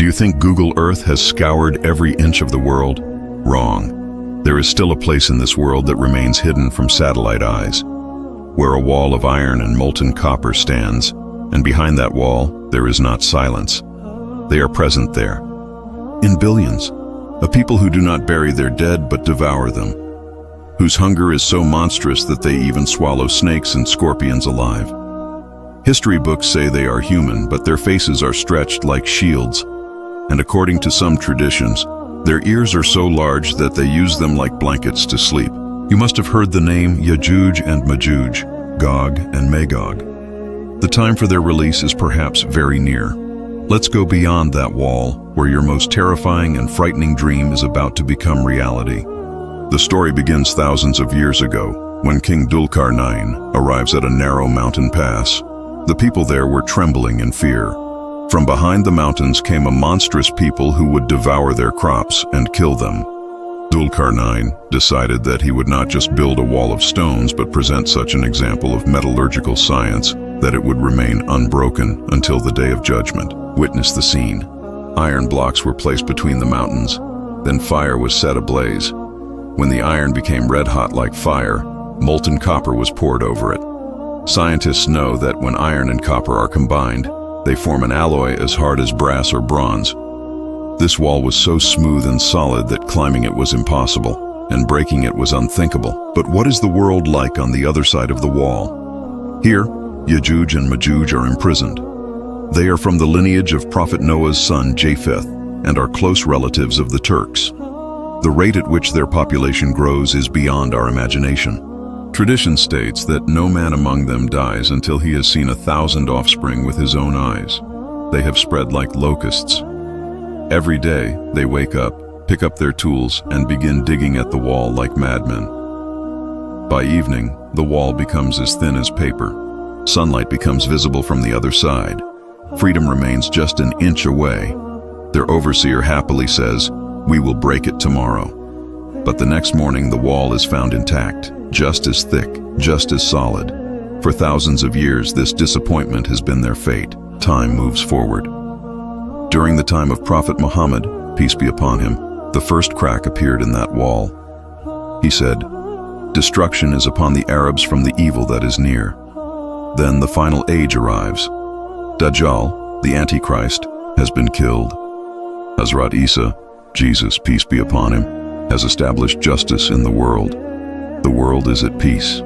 Do you think Google Earth has scoured every inch of the world? Wrong. There is still a place in this world that remains hidden from satellite eyes, where a wall of iron and molten copper stands, and behind that wall there is not silence. They are present there, in billions, a people who do not bury their dead but devour them, whose hunger is so monstrous that they even swallow snakes and scorpions alive. History books say they are human, but their faces are stretched like shields, and according to some traditions, their ears are so large that they use them like blankets to sleep. You must have heard the name Yajoj and Majooj, Gog and Magog. The time for their release is perhaps very near. Let's go beyond that wall, where your most terrifying and frightening dream is about to become reality. The story begins thousands of years ago, when King Dhul-Qarnayn arrives at a narrow mountain pass. The people there were trembling in fear. From behind the mountains came a monstrous people who would devour their crops and kill them. Dhul-Qarnayn decided that he would not just build a wall of stones but present such an example of metallurgical science that it would remain unbroken until the day of judgment. Witness the scene. Iron blocks were placed between the mountains, then fire was set ablaze. When the iron became red-hot like fire, molten copper was poured over it. Scientists know that when iron and copper are combined, they form an alloy as hard as brass or bronze. This wall was so smooth and solid that climbing it was impossible, and breaking it was unthinkable. But what is the world like on the other side of the wall? Here, Yajooj and Majooj are imprisoned. They are from the lineage of Prophet Noah's son Japheth and are close relatives of the Turks. The rate at which their population grows is beyond our imagination. Tradition states that no man among them dies until he has seen 1,000 offspring with his own eyes. They have spread like locusts. Every day, they wake up, pick up their tools, and begin digging at the wall like madmen. By evening, the wall becomes as thin as paper. Sunlight becomes visible from the other side. Freedom remains just an inch away. Their overseer happily says, "We will break it tomorrow." But the next morning, the wall is found intact, just as thick, just as solid. For thousands of years, this disappointment has been their fate. Time moves forward. During the time of Prophet Muhammad, peace be upon him, the first crack appeared in that wall. He said, "Destruction is upon the Arabs from the evil that is near." Then the final age arrives. Dajjal, the Antichrist, has been killed. Hazrat Isa, Jesus, peace be upon him, has established justice in the world. The world is at peace.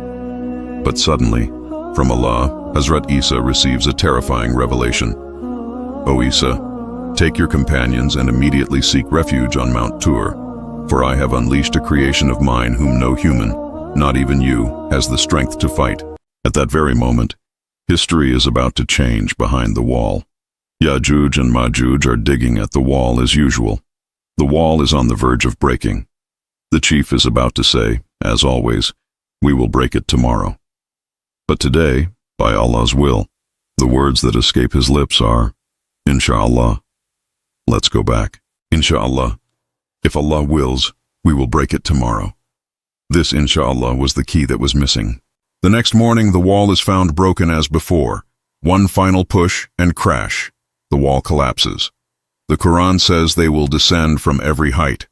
But suddenly, from Allah, Hazrat Isa receives a terrifying revelation. "O Isa, take your companions and immediately seek refuge on Mount Tur, for I have unleashed a creation of mine whom no human, not even you, has the strength to fight." At that very moment, history is about to change behind the wall. Yajooj and Majooj are digging at the wall as usual. The wall is on the verge of breaking. The chief is about to say, as always, "We will break it tomorrow." But today, by Allah's will, the words that escape his lips are, "Inshallah." Let's go back. Inshallah. If Allah wills, we will break it tomorrow. This inshallah was the key that was missing. The next morning, the wall is found broken as before. One final push and crash. The wall collapses. The Quran says they will descend from every height.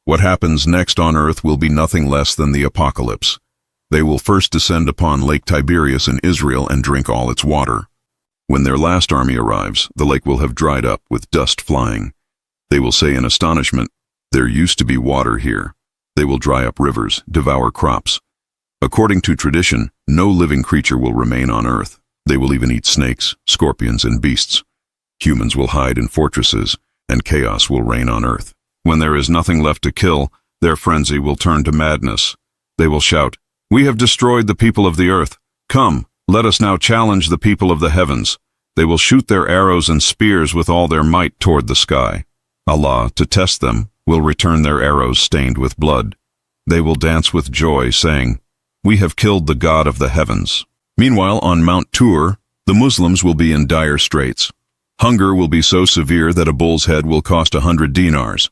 What happens next on earth will be nothing less than the apocalypse. They will first descend upon Lake Tiberias in Israel and drink all its water. When their last army arrives, the lake will have dried up with dust flying. They will say in astonishment, "There used to be water here." They will dry up rivers, devour crops. According to tradition, no living creature will remain on earth. They will even eat snakes, scorpions, and beasts. Humans will hide in fortresses, and chaos will reign on earth. When there is nothing left to kill, their frenzy will turn to madness. They will shout, "We have destroyed the people of the earth. Come, let us now challenge the people of the heavens." They will shoot their arrows and spears with all their might toward the sky. Allah, to test them, will return their arrows stained with blood. They will dance with joy, saying, "We have killed the God of the heavens." Meanwhile, on Mount Tur, the Muslims will be in dire straits. Hunger will be so severe that a bull's head will cost 100 dinars.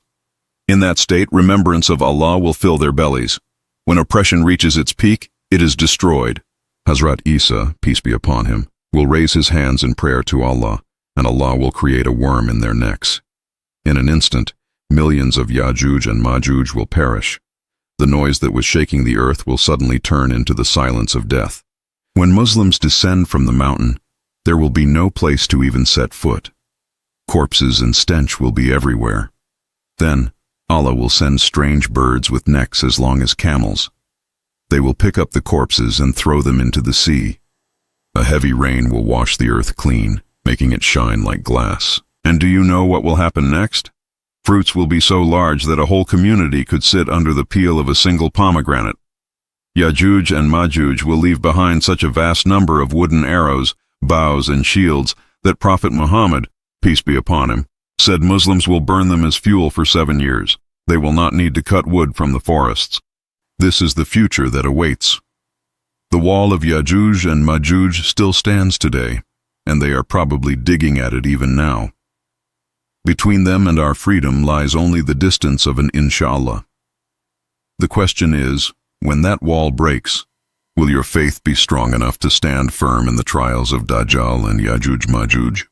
In that state, remembrance of Allah will fill their bellies. When oppression reaches its peak, it is destroyed. Hazrat Isa, peace be upon him, will raise his hands in prayer to Allah, and Allah will create a worm in their necks. In an instant, millions of Yajooj and Majooj will perish. The noise that was shaking the earth will suddenly turn into the silence of death. When Muslims descend from the mountain, there will be no place to even set foot. Corpses and stench will be everywhere. Then, Allah will send strange birds with necks as long as camels. They will pick up the corpses and throw them into the sea. A heavy rain will wash the earth clean, making it shine like glass. And do you know what will happen next? Fruits will be so large that a whole community could sit under the peel of a single pomegranate. Yajooj and Majooj will leave behind such a vast number of wooden arrows, bows, and shields that Prophet Muhammad, peace be upon him, said Muslims will burn them as fuel for 7 years. They will not need to cut wood from the forests. This is the future that awaits. The wall of Yajooj and Majooj still stands today, and they are probably digging at it even now. Between them and our freedom lies only the distance of an inshallah. The question is, when that wall breaks, will your faith be strong enough to stand firm in the trials of Dajjal and Yajooj Majooj?